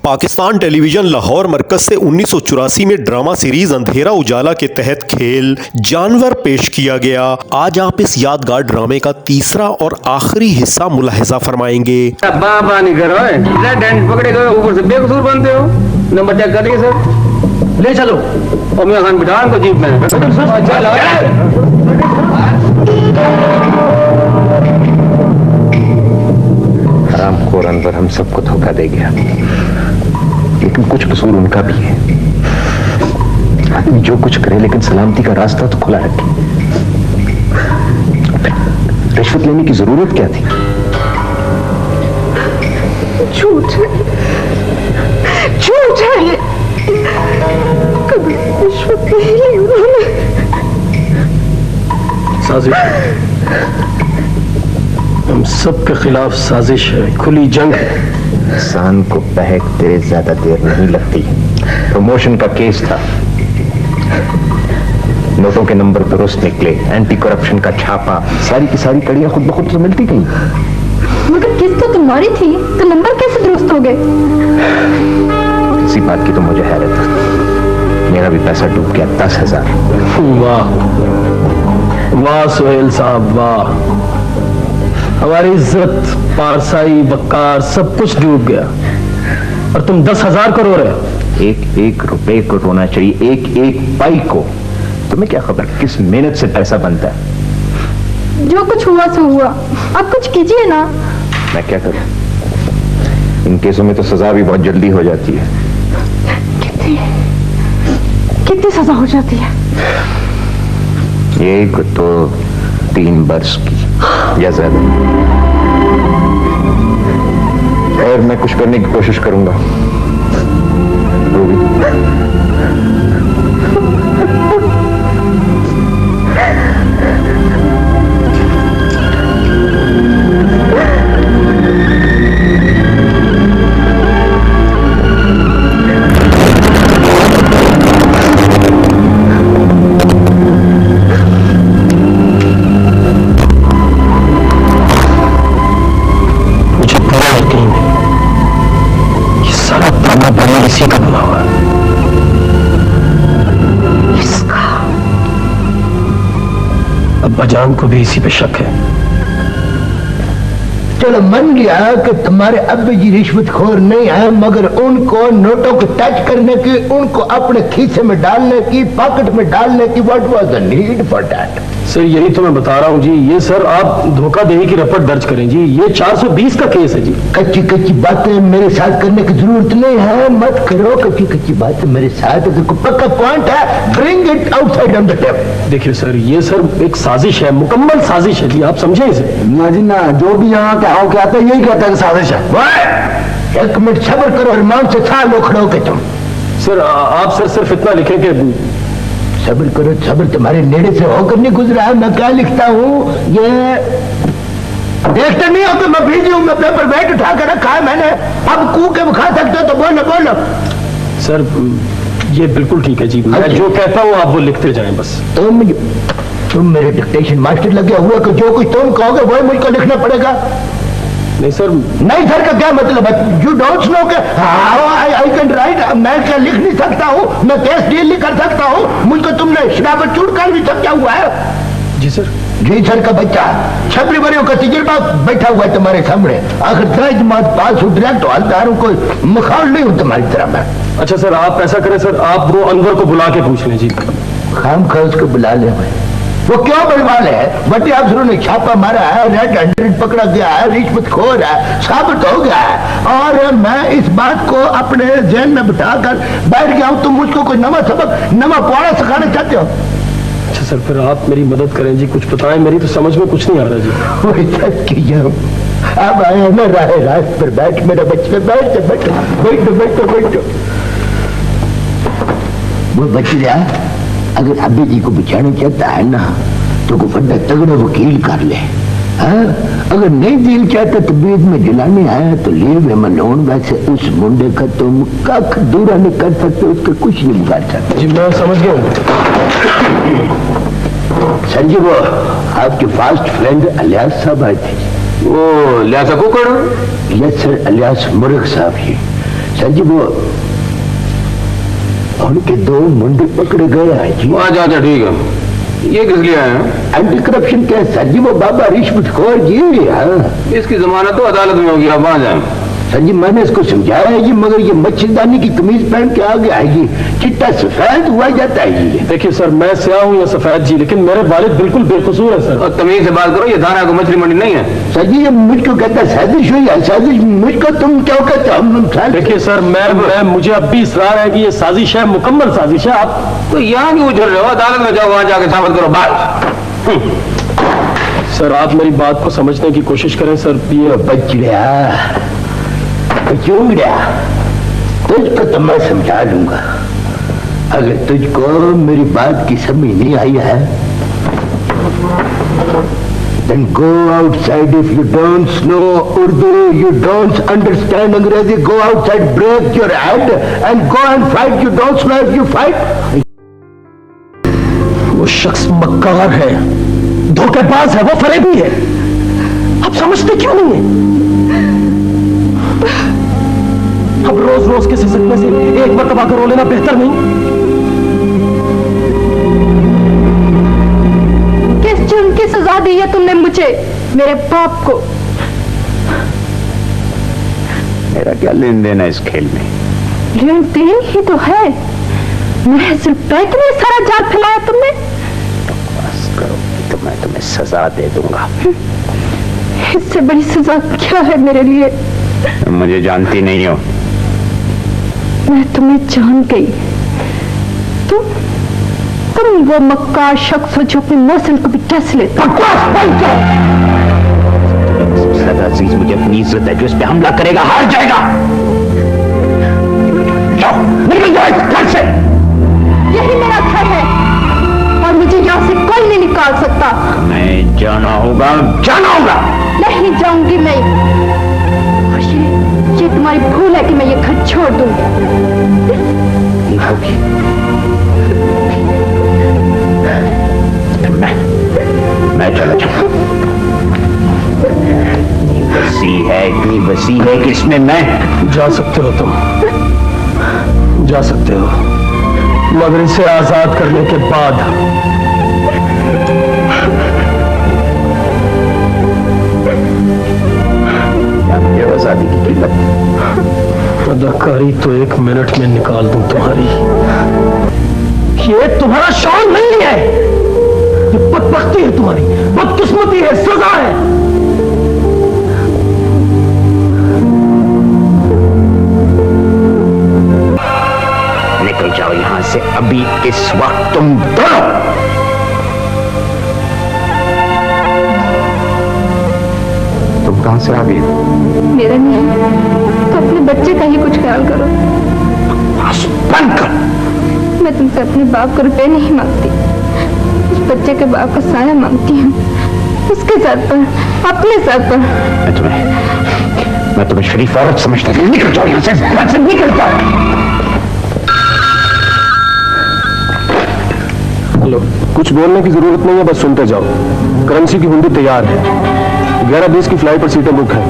Pakistan television Lahore मरकज से 1984 में drama series अंधेरा उजाला के तहत खेल जानवर पेश किया गया। आज आप इस यादगार ड्रामे का तीसरा और आखिरी हिस्सा मुलाहिजा फरमाएंगे। बाबा नहीं करो, पकड़े गए ऊपर से बेकसूर बनते हो। नंबर चेक करिए सर, ले चलो और मैं खान बिठा को जीप में। हरामखोर अनवर हम सबको धोखा दे गया, लेकिन कुछ कसूर उनका भी है। आदमी जो कुछ करे लेकिन सलामती का रास्ता तो खुला रखे। रिश्वत लेने की जरूरत क्या थी? झूठ है ये, कभी रिश्वत नहीं ली उन्होंने। साजिश, हम सबके खिलाफ साजिश है, खुली जंग है। इंसान को बहक तेरे ज्यादा देर नहीं लगती। प्रमोशन का केस था, नोटों के नंबर दुरुस्त निकले, एंटी करप्शन का छापा, सारी की सारी कड़ियां खुद ब खुद तो मिलती गई। मगर किस्त तो तुम्हारी थी, तो नंबर कैसे दुरुस्त हो गए? इसी बात की तो मुझे हैरत है। मेरा भी पैसा डूब गया, 10,000। वाह वाह सोहेल साहब, वाह। हमारी इज्जत, पारसाई, वकार सब कुछ डूब गया और तुम 10,000 को रो रहे हो। एक एक रुपए को रोना चाहिए, एक एक पाई को। तुम्हें क्या खबर किस मेहनत से पैसा बनता है? जो कुछ हुआ सो हुआ, अब कुछ कीजिए ना। मैं क्या करूं? इन केसों में तो सजा भी बहुत जल्दी हो जाती है। कितनी सजा हो जाती है? 1 तो 3 वर्ष की या ज्यादा। खैर, मैं कुछ करने की कोशिश करूंगा। इसी का बना हुआ इसका अब्बा जान को भी इसी पे शक है। चलो मान लिया कि तुम्हारे अब्बा जी रिश्वतखोर नहीं है, मगर उनको नोटों को टच करने की, उनको अपने खीसे में डालने की, पॉकेट में डालने की, what was the need for that? Sir यही तो मैं बता रहा हूँ जी। ये सर आप धोखाधड़ी की रपट दर्ज करें जी, ये 420 का केस है जी। कच्ची कच्ची बातें मेरे साथ करने की जरूरत नहीं है, मत करो कच्ची कच्ची बातें मेरे साथ। अगर कोई पक्का पॉइंट है, bring it outside on the table. देखिए सर, ये सर एक साजिश है, मुकम्मल साजिश है जी, आप समझे इसे? ना जी ना, जो भी यहाँ क्या कहता है यही कहता है साजिश है। 1 मिनट सब्र करो, ईमान से साल उखड़ो के तुम। सर आप सर सिर्फ इतना लिखें कि सब्र करो, सब्र तुम्हारे नेड़े से होकर नहीं गुजरा है। मैं क्या लिखता हूँ ये देखते नहीं हो कि मैं बिजी हूँ, मैं पेपर वेट उठा कर रखा है मैंने। अब कू के खा सकते हो तो बोलो बोलो। सर ये बिल्कुल ठीक है जी, मैं जो कहता हूँ आप वो लिखते जाएं बस। तुम मेरे डिक्टेशन मास्टर लगे हुए कि जो कुछ तुम कहोगे वही मुझको लिखना पड़ेगा। नहीं सर, नहीं सर का क्या मतलब है? यू डोंट नो के आई कैन राइट। मैं क्या लिख नहीं सकता हूँ? मैं केस डील नहीं कर सकता हूँ? मुझको तुमने शराबत चूट कर भी समझा हुआ है। जी सर। जी सर का बच्चा 26 वरियों का तजुर्बा बैठा हुआ है तुम्हारे सामने। आखिर 3 जमात पास हूँ, डायरेक्ट हलदार हूँ, कोई मखान नहीं हूँ तुम्हारी तरह मैं। अच्छा सर, आप ऐसा करें सर, आप वो अनवर को बुला के पूछ लें जी। खाम खा उसको बुला ले भाई। वो क्यों बलवाल है? बटे अफसरों ने छापा मारा है, रेड हैंडेड पकड़ा गया है, रिश्वतखोर है, साबित हो गया है। और मैं इस बात को अपने जहन में बिठाकर बैठ गया हूं। तुम मुझको कोई नवा सबक, नवा पौड़ा सिखाना चाहते हो? अच्छा सर, फिर आप मेरी मदद करें जी, कुछ बताएं, मेरी तो समझ में कुछ नहीं आ रहा जी। अब आया ना राह पर बैठ मेरा बच्चा, बैठ बैठो बैठो बैठो बैठो। वो बच्चा अगर अब्बे जी को बचाना चाहता है ना तो को बड़ा तगड़ा वकील कर ले। हाँ? अगर नहीं दिल चाहता तो बीच में जलाने आया तो लीव में लोन। वैसे उस मुंडे का तुम कख दूरा नहीं कर सकते, उसका कुछ नहीं बिगाड़ सकते। जी मैं समझ गया हूँ। संजीव, आपके फास्ट फ्रेंड अलियास साहब आए थे। वो लिहाजा कुकड़? यस सर, अलियास मुर्ग साहब ही। सर जी वो उनके 2 मुंडे पकड़े गए हैं जी। अच्छा अच्छा ठीक है। ये किस लिए आए हैं? एंटी करप्शन के सर जी वो बाबा रिश्वतखोर जी। हाँ इसकी जमानत तो अदालत में होगी, आप वहां जाए। सर जी मैंने इसको समझाया है जी, मगर ये मच्छरदानी की कमीज पहन के आ गया है जी, चिट्टा सफेद हुआ जाता है जी। देखिए सर, मैं स्याह हूँ या सफेद जी, लेकिन मेरे वालिद बिल्कुल बेकसूर है सर। और तमीज से बात करो, ये थाना को मछली मंडी नहीं है। सर जी ये मुझको कहता है साजिश हुई है, साजिश मुझको तुम क्या कहते हो? देखिए सर, मैं मुझे अब भी इसरार है कि ये साजिश है, मुकम्मल साजिश है। आप तो यहाँ क्यों उछल रहे हो? अदालत में जाओ, वहां जाके साबित करो बात। सर आप मेरी बात को समझने की कोशिश करें सर। ये बचड़िया बचूंगड़ा, तुझको तो मैं समझा लूंगा। अगर तुझको मेरी बात की समझ नहीं आई है, then go outside. If you don't know Urdu, you don't understand Angrezi, go outside, break your head and go and fight. You don't know if you fight. वो शख्स मक्कार है, धोखेबाज है, वो फरेबी है। आप समझते क्यों नहीं है? अब रोज रोज के सिसकने से एक मरतबा का रो लेना बेहतर नहीं? किस जुर्म की सजा दी है तुमने मुझे, मेरे बाप को? मेरा क्या लेन देन है इस खेल में? लेन देन ही तो है। महज रुपए के लिए सारा जाल फैलाया तुमने। बस करो, तो मैं तुम्हें सजा दे दूंगा। इससे बड़ी सजा क्या है मेरे लिए? तुम मुझे जानती नहीं हो। मैं तुम्हें जान गई। तुम वो मक्कार शख्स हो जो अपने मौसम को भी कैसे लेता। सदा अजीज मुझे अपनी इज्जत है, जो इस पे हमला करेगा हार जाएगा। जाओ, निकल जाओ घर से। यही मेरा घर है और मुझे यहाँ से कोई नहीं निकाल सकता। मैं जाना होगा, जाना होगा। नहीं जाऊंगी मैं। और ये तुम्हारी भूल है कि मैं ये घर छोड़ दूंगी। नहीं होगी। मैं चला जाऊंगा। इतनी वसी है कि इसमें मैं जा सकते हो, तुम जा सकते हो, मगर इसे आजाद करने के बाद जानते हो आजादी की कीमत? अदाकारी तो 1 मिनट में निकाल दूं तुम्हारी। ये तुम्हारा शौक नहीं है, ये बदबख्ती है तुम्हारी, बदकिस्मती है, सजा है। निकल जाओ यहां से अभी, इस वक्त तुम दोनों। तुम कहां से आ गई? मेरा नहीं तो अपने बच्चे का ही कुछ ख्याल करो। बंद कर। मैं तुमसे अपने बाप को रुपए नहीं मांगती, उस बच्चे के बाप का साया मांगती हूँ, उसके सर पर, अपने सर पर। मैं तुम्हें शरीफ औरत समझता था। निकल जाओ यहां से, निकल जाओ। हेलो, कुछ बोलने की जरूरत नहीं है, बस सुनते जाओ। करेंसी की हुंडी तैयार है, 11:20 की फ्लाइट पर सीटें बुक हैं।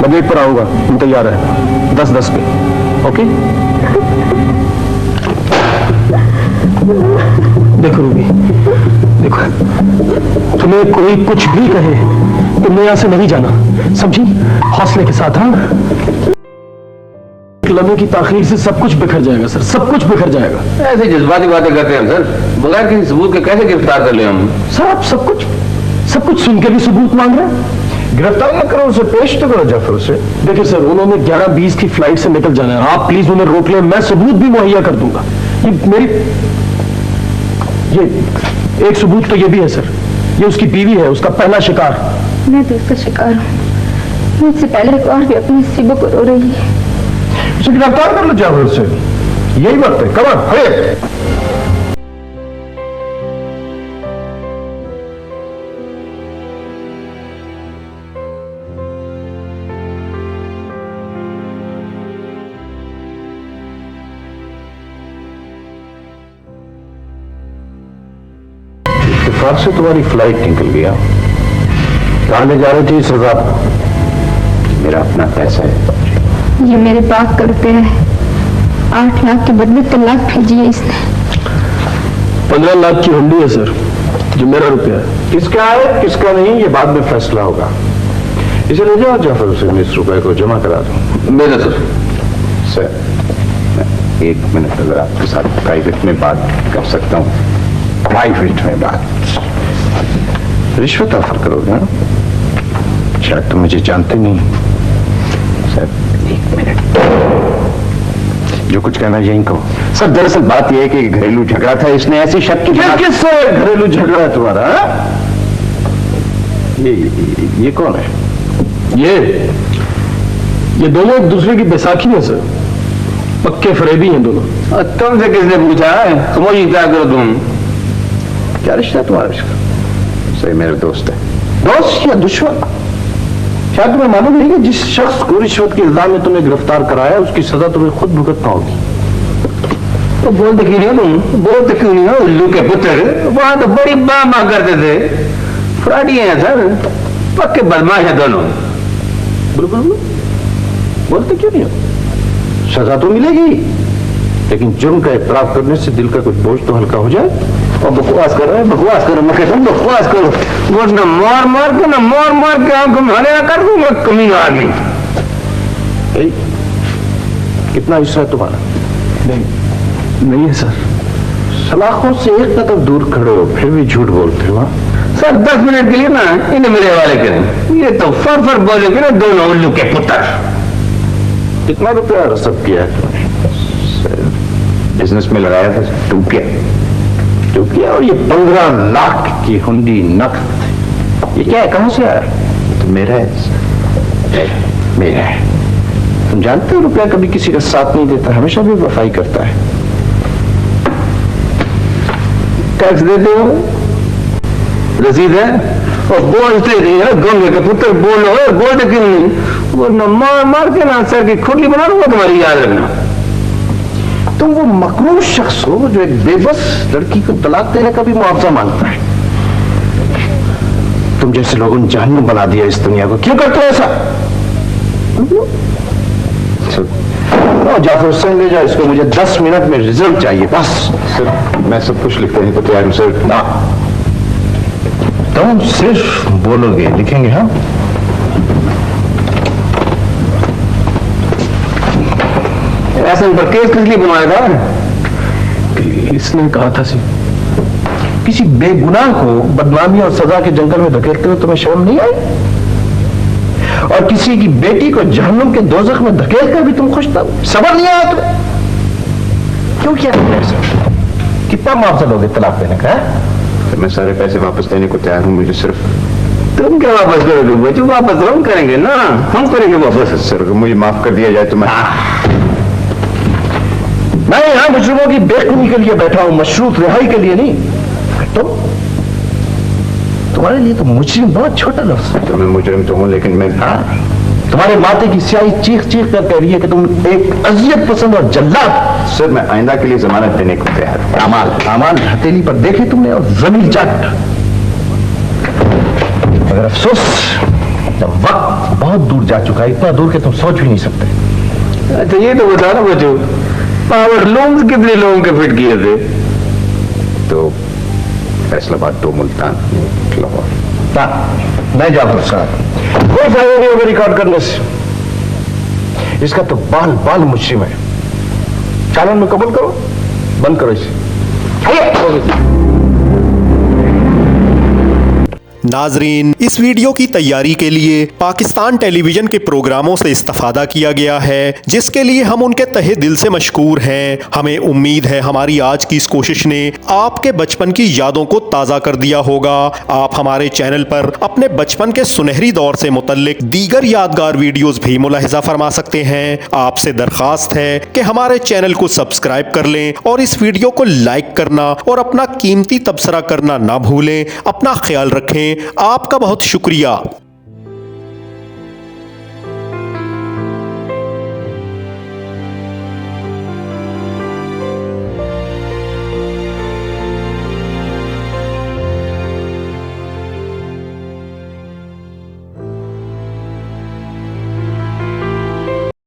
मैं गेट पर आऊंगा, तुम तैयार है 10:10 पे। ओके? देखो रूबी, देखो, तुम्हें कोई कुछ भी कहे, तुमने यहां से नहीं जाना, समझी? हौसले के साथ। हाँ, एक लम्हे की ताखीर से सब कुछ बिखर जाएगा सर, सब कुछ बिखर जाएगा। ऐसे जज्बाती बातें करते हैं हम सर, बगैर किसी सबूत के कैसे गिरफ्तार कर ले हम? सर आप सब कुछ सुन के भी सबूत मांग रहे हैं? गिरफ्तार न करो उसे, पेश तो करो जाफर उसे। देखिए सर, उन्होंने 11:20 की फ्लाइट से निकल जाना है, आप प्लीज उन्हें रोक लें, मैं सबूत भी मुहैया कर दूंगा। ये एक सबूत तो ये भी है सर, ये उसकी बीवी है, उसका पहला शिकार। मैं तो उसका शिकार हूँ, मुझसे पहले एक और भी अपनी नसीबों को रो रही है। उसे गिरफ्तार कर लो जाफर से, यही वक्त है। कम ऑन, हरिए। इत्तेफाक से तुम्हारी फ्लाइट निकल गया। कहाँ ले जा रही थी सजा? मेरा अपना पैसा है। ये मेरे बाप का रुपया है। 8 लाख के बदले 3 लाख भेजी है इसने। 15 लाख की हुंडी है सर, जो मेरा रुपया है। किसका है किसका नहीं ये बाद में फैसला होगा। इसे ले जाओ जाफर हुसैन, इस रुपए को जमा करा दो। मेरे सर मैं 1 मिनट अगर आपके साथ प्राइवेट में बात कर सकता हूँ। प्राइवेट में बात? रिश्वत ऑफर करोगे ना? शायद तुम मुझे जानते नहीं। सर 1 मिनट, जो कुछ कहना यही कहो। सर दरअसल बात यह है कि घरेलू झगड़ा था, इसने ऐसी शक की किससे घरेलू झगड़ा है तुम्हारा? ये कौन है? ये दोनों एक दूसरे की बैसाखी में सर, पक्के फरेबी हैं दोनों। तुमसे किसने पूछा है? समझी क्या करो तुम? क्या रिश्ता है तुम्हारा इसका? सही मेरा दोस्त है। दोस्त या दुश्मन? शायद तुम्हें मालूम नहीं कि जिस शख्स को रिश्वत के इल्जाम में तुम्हें गिरफ्तार कराया उसकी सजा तुम्हें खुद भुगतना होगी। तो बोलते क्यों नहीं हो तुम? बोलते क्यों नहीं हो? उल्लू के पुत्र वहां तो बड़ी बामा करते थे। फ्रॉडी हैं सर, पक्के बदमाश है दोनों। बिल्कुल बोलते क्यों नहीं हो? सजा तो मिलेगी, लेकिन जुर्म का इतराफ करने से दिल का कुछ बोझ तो हल्का हो जाए। और बकवास कर रहे हैं, बकवास करो। मैं कहता हूँ बकवास करो। वो न मार के आंखों में हरे कर दूंगा कमीना आदमी। कितना हिस्सा है तुम्हारा? नहीं है सर। सलाखों से एक कदम दूर खड़े हो फिर भी झूठ बोलते हो। सर 10 मिनट के लिए ना इन्हें मेरे हवाले करें। ये तो फर बोलेंगे ना दोनों उल्लू के पुत्र। कितना रुपया रसद किया है तुमने? बिजनेस में लगाया था टूकिया और ये 15 लाख की हुंडी नकद, ये क्या है? कहां से आया? तो मेरा है। मेरा है। तुम जानते हो रुपया कभी किसी का साथ नहीं देता, हमेशा भी वफाई करता है। टैक्स देते हो, रसीद है, और बोलते नहीं है। गंगे के पुत्र बोलो, बोलते क्यों नहीं? वो न मार के ना सर की खुरली बना दूंगा तुम्हारी, याद रखना। तुम वो मकरूर शख्स हो जो एक बेबस लड़की को तलाक देने का भी मुआवजा मांगता है। तुम जैसे लोगों ने जहन्नुम बना दिया इस दुनिया को। क्यों करते हो ऐसा? जाफर हुसैन ले जाओ इसको, मुझे 10 मिनट में रिजल्ट चाहिए बस। सर मैं सब कुछ लिखने को तैयार हूं सर। ना, तुम सिर्फ बोलोगे, लिखेंगे। हाँ, ऐसा पर केस किस लिए बनाया था? इसने कहा था सिर्फ किसी बेगुनाह को बदनामी और सजा के जंगल में धकेलते हुए तुम्हें शर्म नहीं आई? और किसी की बेटी को जहन्नुम के दोजख में धकेल कर भी तुम खुश था? सबर नहीं आया तुम्हें? क्यों किया तुमने ऐसा? कितना मुआवजा लोगे तलाक देने का? सर मैं सारे पैसे वापस देने को तैयार हूं, मुझे सिर्फ। तुम क्या वापस करोगे बच्चों? वापस हम करेंगे ना, हम करेंगे वापस। सर मुझे माफ कर दिया जाए तो मैं यहां मुजरिमों की बेखुदी के लिए बैठा हूं, मशरूत रिहाई के लिए नहीं। तुम्हारे लिए तो मुजरिम बहुत छोटा लफ्ज़ है। तो मैं मुजरिम तो हूं, लेकिन मैं तुम्हारे माथे की स्याही चीख चीख कर कह रही है कि तुम एक अजियत पसंद और जल्लाद। सर मैं आइंदा के लिए जमानत देने को तैयार हूं। अमाल हथेली पर देखे तुमने और जमीन चाट। मगर अफसोस जब वक्त बहुत दूर जा चुका है, इतना दूर कि तुम सोच भी नहीं सकते। अच्छा ये तो बता ना बच्चों, पावर लूम्स कितने लोगों के फिट किए थे? तो फैसलाबाद, 2 मुल्तान, लाहौर। नहीं जाफर साहब, कोई फायदा नहीं होगा रिकॉर्ड करने से। इसका तो बाल बाल मुजरिम है। चालान में कबूल करो, बंद करो इसे। नाजरीन, इस वीडियो की तैयारी के लिए पाकिस्तान टेलीविजन के प्रोग्रामों से इस्तेफादा किया गया है, जिसके लिए हम उनके तहे दिल से मशकूर हैं। हमें उम्मीद है हमारी आज की इस कोशिश ने आपके बचपन की यादों को ताज़ा कर दिया होगा। आप हमारे चैनल पर अपने बचपन के सुनहरी दौर से मुतल्लिक दीगर यादगार वीडियोस भी मुलाहिजा फरमा सकते हैं। आपसे दरख्वास्त है कि हमारे चैनल को सब्सक्राइब कर लें और इस वीडियो को लाइक करना और अपना कीमती तबसरा करना ना भूलें। अपना ख्याल रखें। आपका बहुत शुक्रिया।